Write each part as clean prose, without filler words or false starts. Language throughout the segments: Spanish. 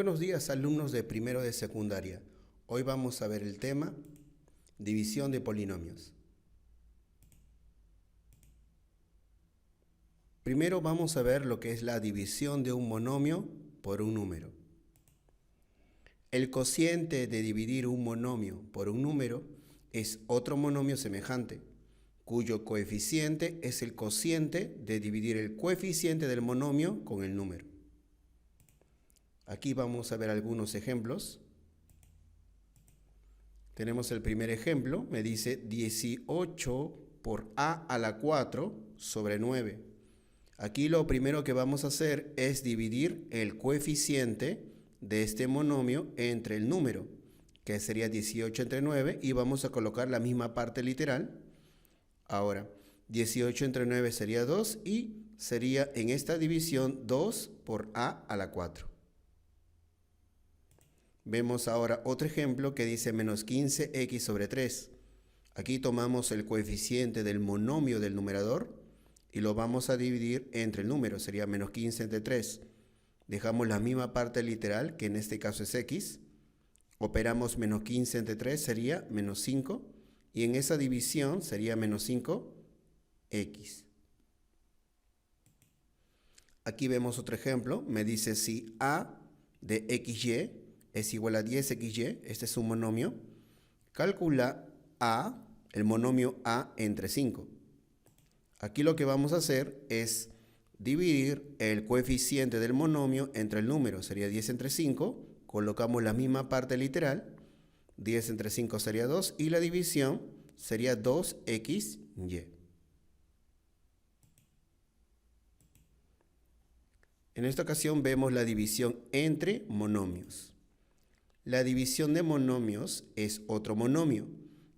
buenos días, alumnos de primero de secundaria. Hoy vamos a ver el tema división de polinomios. Primero vamos a ver lo que es la división de un monomio por un número. El cociente de dividir un monomio por un número es otro monomio semejante, cuyo coeficiente es el cociente de dividir el coeficiente del monomio con el número. Aquí vamos a ver algunos ejemplos. Tenemos el primer ejemplo, me dice 18 por a a la 4 sobre 9. Aquí lo primero que vamos a hacer es dividir el coeficiente de este monomio entre el número, que sería 18 entre 9, y vamos a colocar la misma parte literal. Ahora, 18 entre 9 sería 2 y sería en esta división 2 por a a la 4. Vemos ahora otro ejemplo que dice menos 15x sobre 3. Aquí tomamos el coeficiente del monomio del numerador y lo vamos a dividir entre el número, sería menos 15 entre 3. Dejamos la misma parte literal, que en este caso es x. Operamos menos 15 entre 3, sería menos 5. Y en esa división sería menos 5x. Aquí vemos otro ejemplo. Me dice si a de xy es igual a 10xy, este es un monomio, calcula a, el monomio a entre 5. Aquí lo que vamos a hacer es dividir el coeficiente del monomio entre el número, sería 10 entre 5, colocamos la misma parte literal, 10 entre 5 sería 2, y la división sería 2xy. En esta ocasión vemos la división entre monomios. La división de monomios es otro monomio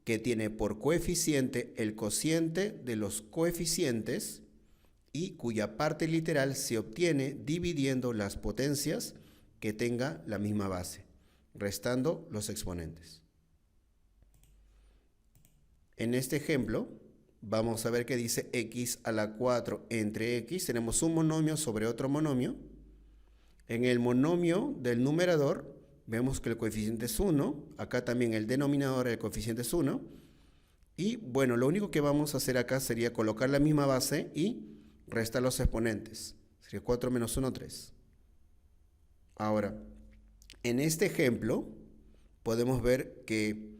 que tiene por coeficiente el cociente de los coeficientes y cuya parte literal se obtiene dividiendo las potencias que tenga la misma base, restando los exponentes. En este ejemplo vamos a ver que dice x a la 4 entre x. Tenemos un monomio sobre otro monomio. En el monomio del numerador vemos que el coeficiente es 1, acá también el denominador, el coeficiente es 1, y bueno, lo único que vamos a hacer acá sería colocar la misma base y restar los exponentes, sería 4 menos 1, 3. Ahora, en este ejemplo, podemos ver que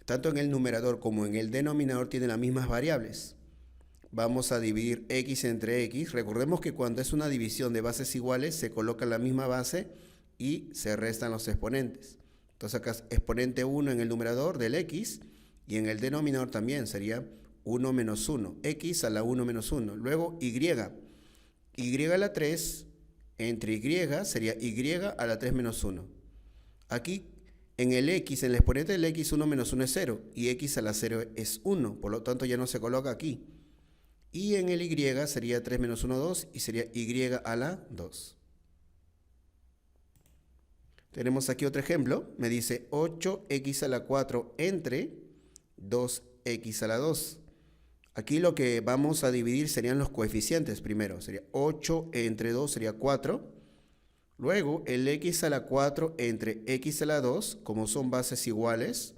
tanto en el numerador como en el denominador tienen las mismas variables. Vamos a dividir x entre x, recordemos que cuando es una división de bases iguales, se coloca la misma base y se restan los exponentes. Entonces acá es exponente 1 en el numerador del x y en el denominador también sería 1 menos 1, x a la 1 menos 1. Luego y a la 3 entre y sería y a la 3 menos 1. Aquí en el x, en el exponente del x, 1 menos 1 es 0 y x a la 0 es 1, por lo tanto ya no se coloca aquí. Y en el y sería 3 menos 1, 2 y sería y a la 2. Tenemos aquí otro ejemplo, me dice 8x a la 4 entre 2x a la 2. Aquí lo que vamos a dividir serían los coeficientes primero, sería 8 entre 2 sería 4. Luego el x a la 4 entre x a la 2, como son bases iguales,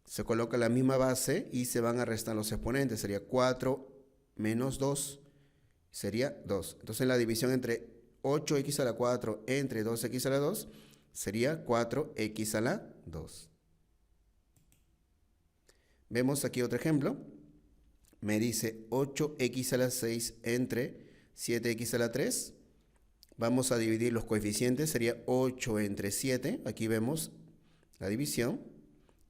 se coloca la misma base y se van a restar los exponentes, sería 4 menos 2, sería 2. Entonces la división entre 8x a la 4 entre 2x a la 2 sería 4x a la 2. Vemos aquí otro ejemplo. Me dice 8x a la 6 entre 7x a la 3. Vamos a dividir los coeficientes, sería 8 entre 7. Aquí vemos la división.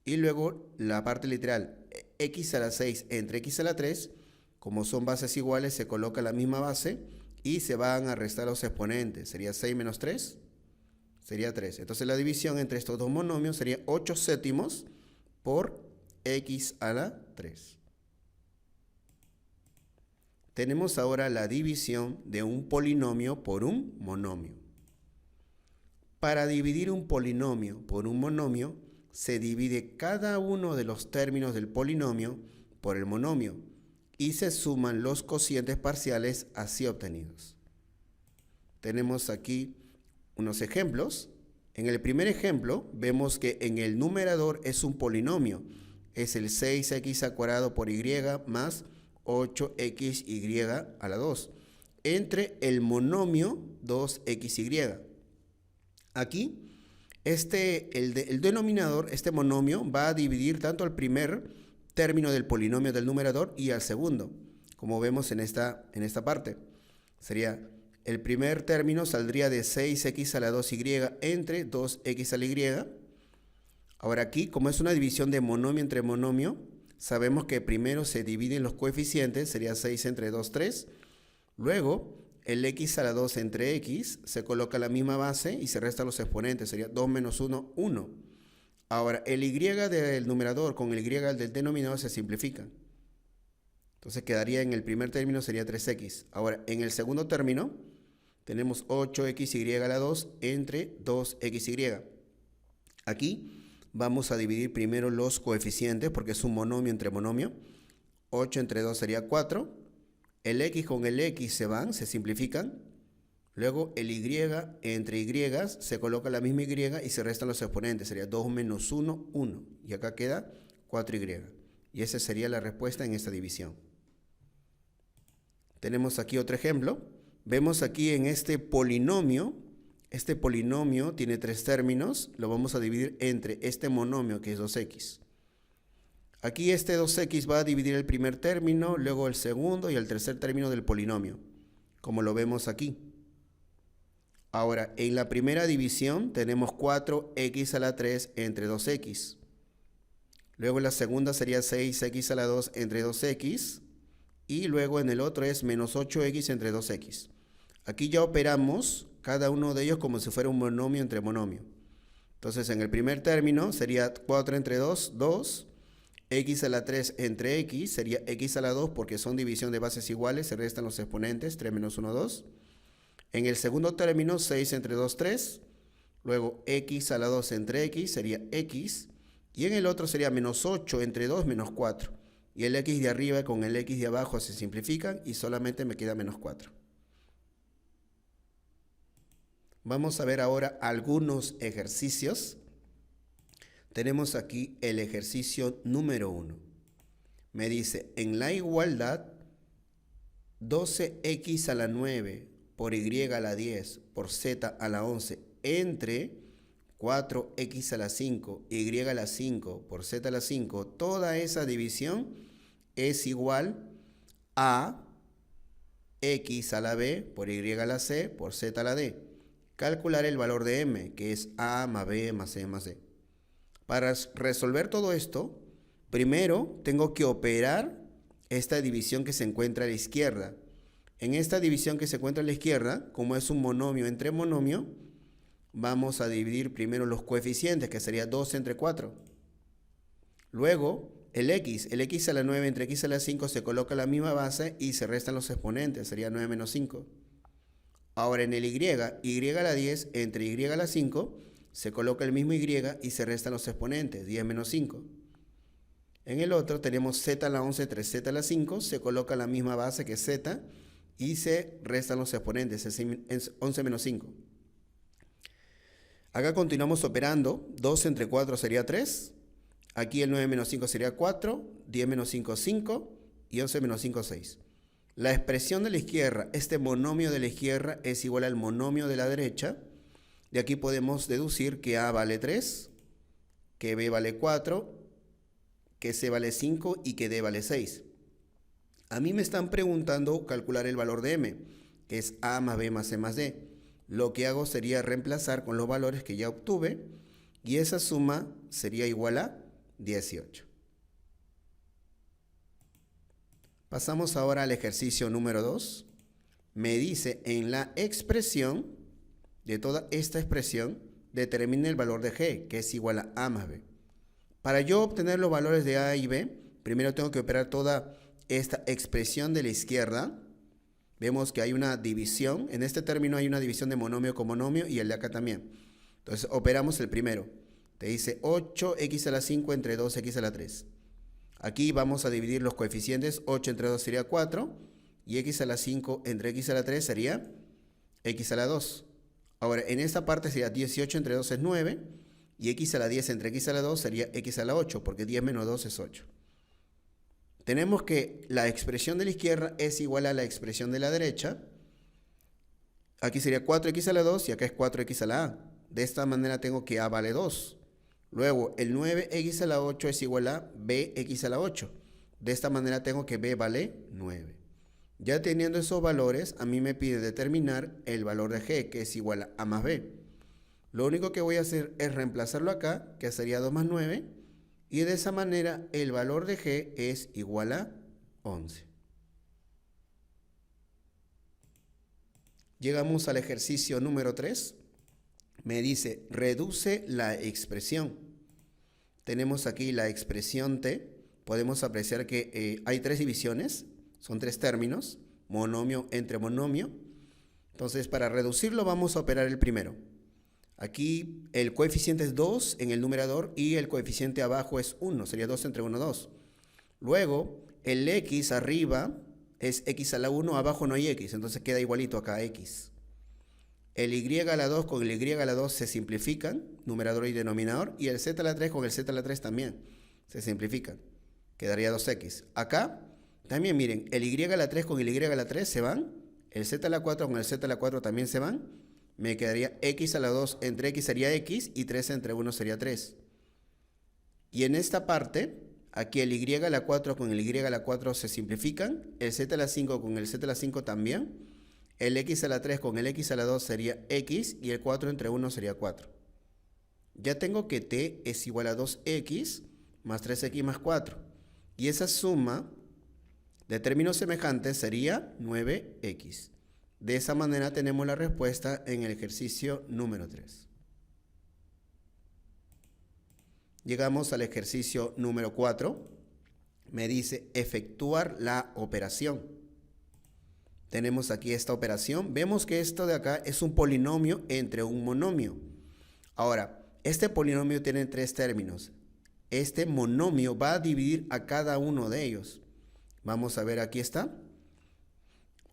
Y luego la parte literal, x a la 6 entre x a la 3. Como son bases iguales, se coloca la misma base y se van a restar los exponentes. Sería 6 menos 3. Sería 3. Entonces la división entre estos dos monomios sería 8 séptimos por x a la 3. Tenemos ahora la división de un polinomio por un monomio. Para dividir un polinomio por un monomio, se divide cada uno de los términos del polinomio por el monomio y se suman los cocientes parciales así obtenidos. Tenemos aquí unos ejemplos. En el primer ejemplo, vemos que en el numerador es un polinomio. Es el 6x al cuadrado por y más 8xy a la 2. Entre el monomio 2xy. Aquí, el denominador, este monomio, va a dividir tanto al primer término del polinomio del numerador y al segundo, como vemos en esta parte. Sería, el primer término saldría de 6x a la 2y entre 2x a la y. Ahora aquí, como es una división de monomio entre monomio, sabemos que primero se dividen los coeficientes, sería 6 entre 2, 3. Luego, el x a la 2 entre x, se coloca la misma base y se restan los exponentes, sería 2 menos 1, 1. Ahora, el y del numerador con el y del denominador se simplifican. Entonces quedaría en el primer término sería 3x. Ahora, en el segundo término, tenemos 8xy a la 2 entre 2xy. Aquí vamos a dividir primero los coeficientes porque es un monomio entre monomio. 8 entre 2 sería 4. El x con el x se van, se simplifican. Luego el y entre y se coloca la misma y y se restan los exponentes. Sería 2 menos 1, 1. Y acá queda 4y. Y esa sería la respuesta en esta división. Tenemos aquí otro ejemplo. Vemos aquí en este polinomio tiene 3 términos. Lo vamos a dividir entre este monomio que es 2x. Aquí este 2x va a dividir el primer término, luego el segundo y el tercer término del polinomio, como lo vemos aquí. Ahora, en la primera división tenemos 4x a la 3 entre 2x. Luego en la segunda sería 6x a la 2 entre 2x. Y luego en el otro es menos 8x entre 2x. Aquí ya operamos cada uno de ellos como si fuera un monomio entre monomio. Entonces en el primer término sería 4 entre 2, 2. X a la 3 entre x sería x a la 2 porque son división de bases iguales, se restan los exponentes, 3 menos 1, 2. En el segundo término, 6 entre 2, 3. Luego x a la 2 entre x sería x. Y en el otro sería menos 8 entre 2 menos 4. Y el x de arriba con el x de abajo se simplifican y solamente me queda menos 4. Vamos a ver ahora algunos ejercicios. Tenemos aquí el ejercicio número 1. Me dice, en la igualdad, 12x a la 9 por y a la 10 por z a la 11 entre 4x a la 5, y a la 5 por z a la 5, toda esa división es igual a x a la b por y a la c por z a la d. Calcular el valor de m, que es a más b más c más d. Para resolver todo esto, primero tengo que operar esta división que se encuentra a la izquierda. En esta división que se encuentra a la izquierda, como es un monomio entre monomio, vamos a dividir primero los coeficientes, que sería 2 entre 4. Luego, el x a la 9 entre x a la 5 se coloca la misma base y se restan los exponentes, sería 9 menos 5. Ahora en el y a la 10 entre y a la 5, se coloca el mismo y y se restan los exponentes, 10 menos 5. En el otro tenemos z a la 11 entre z a la 5, se coloca la misma base que z y se restan los exponentes, es 11 menos 5. Acá continuamos operando, 2 entre 4 sería 3, aquí el 9 menos 5 sería 4, 10 menos 5 5 y 11 menos 5 6. La expresión de la izquierda, este monomio de la izquierda es igual al monomio de la derecha. De aquí podemos deducir que a vale 3, que b vale 4, que c vale 5 y que d vale 6. A mí me están preguntando calcular el valor de m, que es a más b más c más d. Lo que hago sería reemplazar con los valores que ya obtuve y esa suma sería igual a 18. Pasamos ahora al ejercicio número 2. Me dice en la expresión de toda esta expresión, determine el valor de g, que es igual a más b. Para yo obtener los valores de a y b, primero tengo que operar toda esta expresión de la izquierda. Vemos que hay una división. En este término hay una división de monomio con monomio y el de acá también. Entonces operamos el primero. Te dice 8x a la 5 entre 2x a la 3. Aquí vamos a dividir los coeficientes. 8 entre 2 sería 4. Y x a la 5 entre x a la 3 sería x a la 2. Ahora, en esta parte sería 18 entre 2 es 9. Y x a la 10 entre x a la 2 sería x a la 8, porque 10 menos 2 es 8. Tenemos que la expresión de la izquierda es igual a la expresión de la derecha. Aquí sería 4x a la 2 y acá es 4x a la a. De esta manera tengo que a vale 2. Luego, el 9x a la 8 es igual a bx a la 8. De esta manera tengo que b vale 9. Ya teniendo esos valores, a mí me pide determinar el valor de g, que es igual a a más b. Lo único que voy a hacer es reemplazarlo acá, que sería 2 más 9, y de esa manera el valor de g es igual a 11. Llegamos al ejercicio número 3. Me dice, reduce la expresión. Tenemos aquí la expresión t. Podemos apreciar que hay 3 divisiones, son 3 términos, monomio entre monomio. Entonces, para reducirlo vamos a operar el primero. Aquí el coeficiente es 2 en el numerador y el coeficiente abajo es 1, sería 2 entre 1, 2. Luego, el x arriba es x a la 1, abajo no hay x, entonces queda igualito acá x. El y a la 2 con el y a la 2 se simplifican, numerador y denominador, y el z a la 3 con el z a la 3 también se simplifican. Quedaría 2x. Acá también miren, el y a la 3 con el y a la 3 se van, el z a la 4 con el z a la 4 también se van. Me quedaría x a la 2 entre x sería x y 3 entre 1 sería 3. Y en esta parte, aquí el y a la 4 con el y a la 4 se simplifican, el z a la 5 con el z a la 5 también, el x a la 3 con el x a la 2 sería x y el 4 entre 1 sería 4. Ya tengo que t es igual a 2x más 3x más 4. Y esa suma de términos semejantes sería 9x. De esa manera tenemos la respuesta en el ejercicio número 3. Llegamos al ejercicio número 4. Me dice efectuar la operación. Tenemos aquí esta operación. Vemos que esto de acá es un polinomio entre un monomio. Ahora, este polinomio tiene 3 términos. Este monomio va a dividir a cada uno de ellos. Vamos a ver, aquí está.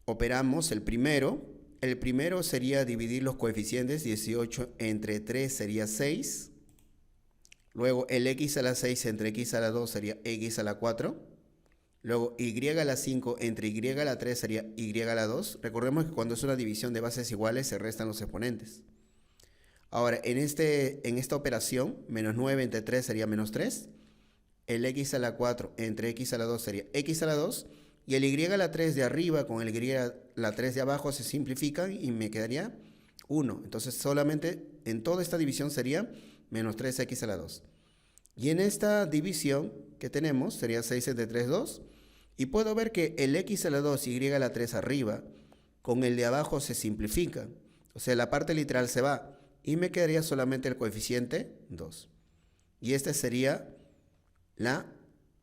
Operamos el primero. El primero sería dividir los coeficientes. 18 entre 3 sería 6. Luego el x a la 6 entre x a la 2 sería x a la 4. Luego y a la 5 entre y a la 3 sería y a la 2. Recordemos que cuando es una división de bases iguales se restan los exponentes. Ahora, en esta operación, menos 9 entre 3 sería menos 3. El x a la 4 entre x a la 2 sería x a la 2. Y el y a la 3 de arriba con el y a la 3 de abajo se simplifican y me quedaría 1. Entonces solamente en toda esta división sería menos 3x a la 2. Y en esta división que tenemos sería 6 entre 3, 2. Y puedo ver que el x a la 2 y a la 3 arriba con el de abajo se simplifican. O sea, la parte literal se va. Y me quedaría solamente el coeficiente 2. Y este sería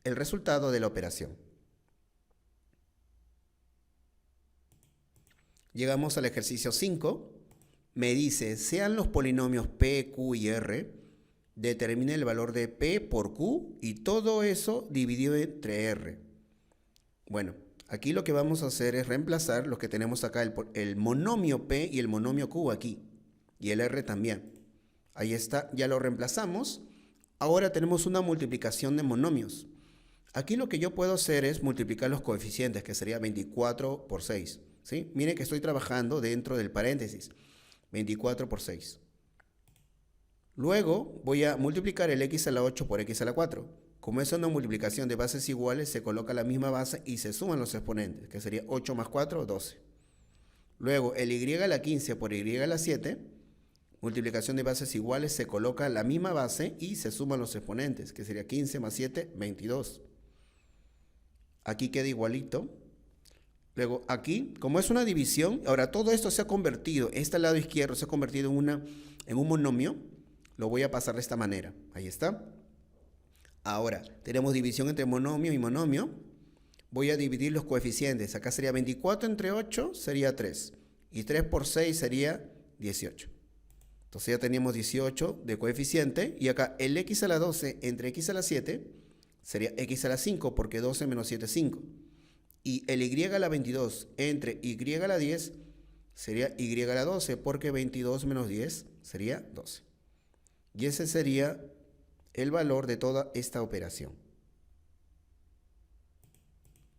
el resultado de la operación. Llegamos al ejercicio 5. Me dice, sean los polinomios P, Q y R, determine el valor de P por Q y todo eso dividido entre R. Bueno, aquí lo que vamos a hacer es reemplazar lo que tenemos acá, el monomio P y el monomio Q aquí. Y el R también. Ahí está, ya lo reemplazamos. Ahora tenemos una multiplicación de monomios. Aquí lo que yo puedo hacer es multiplicar los coeficientes, que sería 24 por 6. ¿Sí? Miren que estoy trabajando dentro del paréntesis. 24 por 6. Luego voy a multiplicar el x a la 8 por x a la 4. Como es una multiplicación de bases iguales, se coloca la misma base y se suman los exponentes, que sería 8 más 4, 12. Luego el y a la 15 por y a la 7, multiplicación de bases iguales, se coloca la misma base y se suman los exponentes, que sería 15 más 7, 22. Aquí queda igualito. Luego aquí, como es una división, ahora todo esto se ha convertido, este lado izquierdo se ha convertido en un monomio. Lo voy a pasar de esta manera. Ahí está. Ahora, tenemos división entre monomio y monomio. Voy a dividir los coeficientes. Acá sería 24 entre 8, sería 3. Y 3 por 6 sería 18. Entonces ya teníamos 18 de coeficiente. Y acá el x a la 12 entre x a la 7 sería x a la 5, porque 12 menos 7 es 5. Y el y a la 22 entre y a la 10 sería y a la 12, porque 22 menos 10 sería 12. Y ese sería el valor de toda esta operación.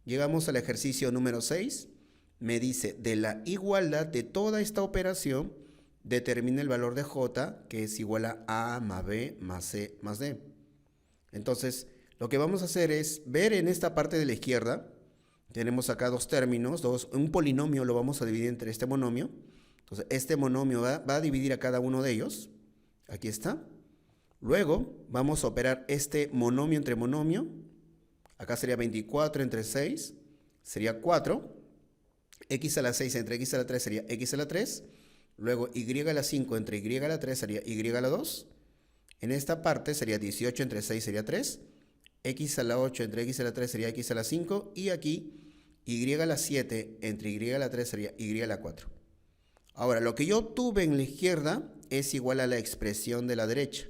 Llegamos al ejercicio número 6. Me dice, de la igualdad de toda esta operación, determina el valor de J, que es igual a A más B más C más D. Entonces, lo que vamos a hacer es ver en esta parte de la izquierda, tenemos acá dos términos, un polinomio lo vamos a dividir entre este monomio. Entonces, este monomio va a dividir a cada uno de ellos. Aquí está. Luego, vamos a operar este monomio entre monomio. Acá sería 24 entre 6, sería 4. X a la 6 entre X a la 3 sería X a la 3. Luego, Y a la 5 entre Y a la 3 sería Y a la 2. En esta parte sería 18 entre 6 sería 3. X a la 8 entre X a la 3 sería X a la 5. Y aquí, Y a la 7 entre Y a la 3 sería Y a la 4. Ahora, lo que yo obtuve en la izquierda es igual a la expresión de la derecha.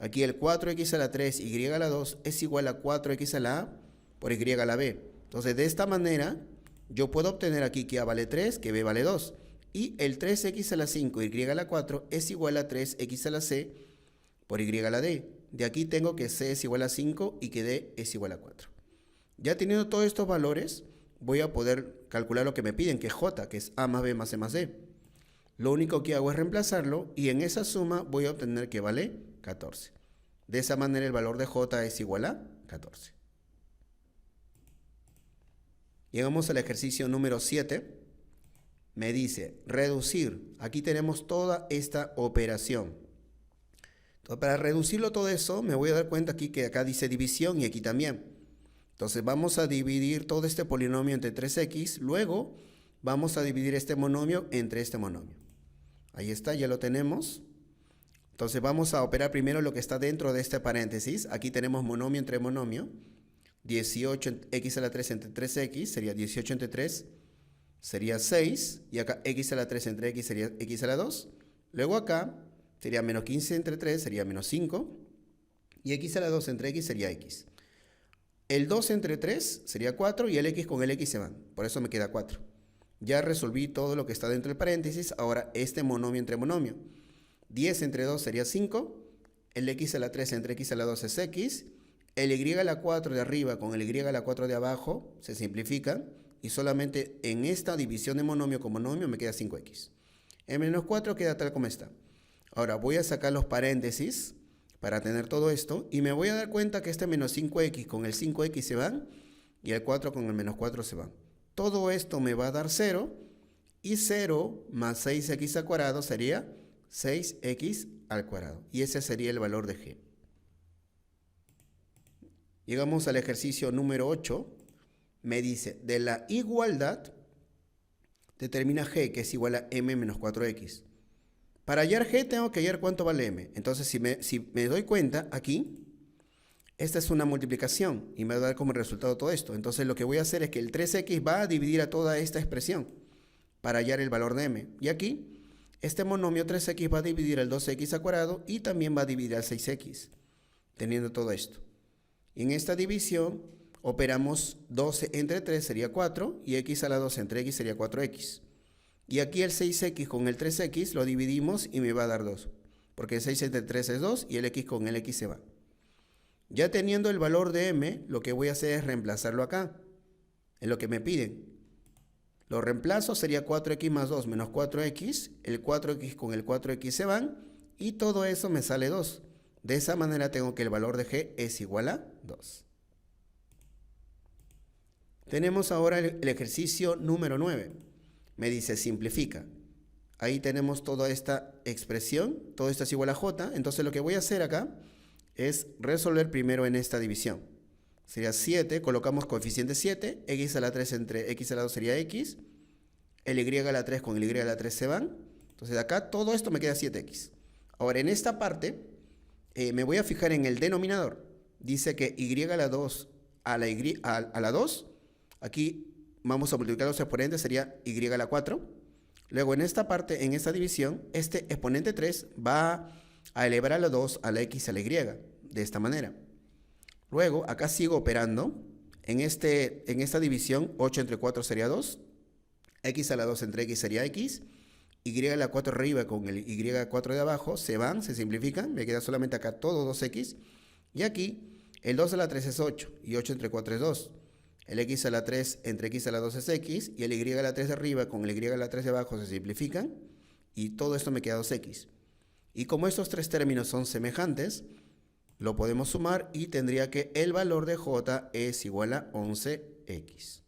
Aquí el 4x a la 3, y a la 2 es igual a 4x a la a por y a la b. Entonces, de esta manera, yo puedo obtener aquí que a vale 3, que b vale 2. Y el 3x a la 5, y a la 4 es igual a 3x a la c por y a la d. De aquí tengo que c es igual a 5 y que d es igual a 4. Ya teniendo todos estos valores, voy a poder calcular lo que me piden, que es j, que es a más b más c más d. Lo único que hago es reemplazarlo y en esa suma voy a obtener que vale 14. De esa manera el valor de j es igual a 14. Llegamos al ejercicio número 7. Me dice reducir. Aquí tenemos toda esta operación. Entonces, para reducirlo todo eso, me voy a dar cuenta aquí que acá dice división y aquí también. Entonces vamos a dividir todo este polinomio entre 3x. Luego vamos a dividir este monomio entre este monomio. Ahí está, ya lo tenemos. Entonces vamos a operar primero lo que está dentro de este paréntesis. Aquí tenemos monomio entre monomio. 18x a la 3 entre 3x sería 18 entre 3, sería 6. Y acá x a la 3 entre x sería x a la 2. Luego acá sería menos 15 entre 3, sería menos 5. Y x a la 2 entre x sería x. El 2 entre 3 sería 4 y el x con el x se van. Por eso me queda 4. Ya resolví todo lo que está dentro del paréntesis. Ahora este monomio entre monomio. 10 entre 2 sería 5, el x a la 3 entre x a la 2 es x, el y a la 4 de arriba con el y a la 4 de abajo se simplifican y solamente en esta división de monomio con monomio me queda 5x. El menos 4 queda tal como está. Ahora voy a sacar los paréntesis para tener todo esto y me voy a dar cuenta que este menos 5x con el 5x se van y el 4 con el menos 4 se van. Todo esto me va a dar 0 y 0 más 6x al cuadrado sería 6x al cuadrado. Y ese sería el valor de g. Llegamos al ejercicio número 8. Me dice, de la igualdad, determina g, que es igual a m menos 4x. Para hallar g, tengo que hallar cuánto vale m. Entonces, si me doy cuenta, aquí, esta es una multiplicación y me va a dar como resultado todo esto. Entonces, lo que voy a hacer es que el 3x va a dividir a toda esta expresión para hallar el valor de m. Y aquí, este monomio 3x va a dividir al 2x al cuadrado y también va a dividir al 6x, teniendo todo esto. En esta división operamos 12 entre 3 sería 4 y x a la 2 entre x sería 4x. Y aquí el 6x con el 3x lo dividimos y me va a dar 2, porque el 6 entre 3 es 2 y el x con el x se va. Ya teniendo el valor de m, lo que voy a hacer es reemplazarlo acá, en lo que me piden. Lo reemplazo, sería 4x más 2 menos 4x, el 4x con el 4x se van y todo eso me sale 2. De esa manera tengo que el valor de g es igual a 2. Tenemos ahora el ejercicio número 9. Me dice simplifica. Ahí tenemos toda esta expresión, todo esto es igual a j, entonces lo que voy a hacer acá es resolver primero en esta división. Sería 7, colocamos coeficiente 7, x a la 3 entre x a la 2 sería x, el y a la 3 con el y a la 3 se van, entonces de acá todo esto me queda 7x. Ahora en esta parte me voy a fijar en el denominador, dice que y a la 2 a la 2, aquí vamos a multiplicar los exponentes, sería y a la 4, luego en esta parte, en esta división, este exponente 3 va a elevar a la 2 a la x a la y, de esta manera. Luego, acá sigo operando. En esta división, 8 entre 4 sería 2. X a la 2 entre X sería X. Y a la 4 arriba con el Y a la 4 de abajo se van, se simplifican. Me queda solamente acá todo 2X. Y aquí el 2 a la 3 es 8 y 8 entre 4 es 2. El X a la 3 entre X a la 2 es X y el Y a la 3 de arriba con el Y a la 3 de abajo se simplifican y todo esto me queda 2X. Y como estos tres términos son semejantes, lo podemos sumar y tendría que el valor de J es igual a 11X.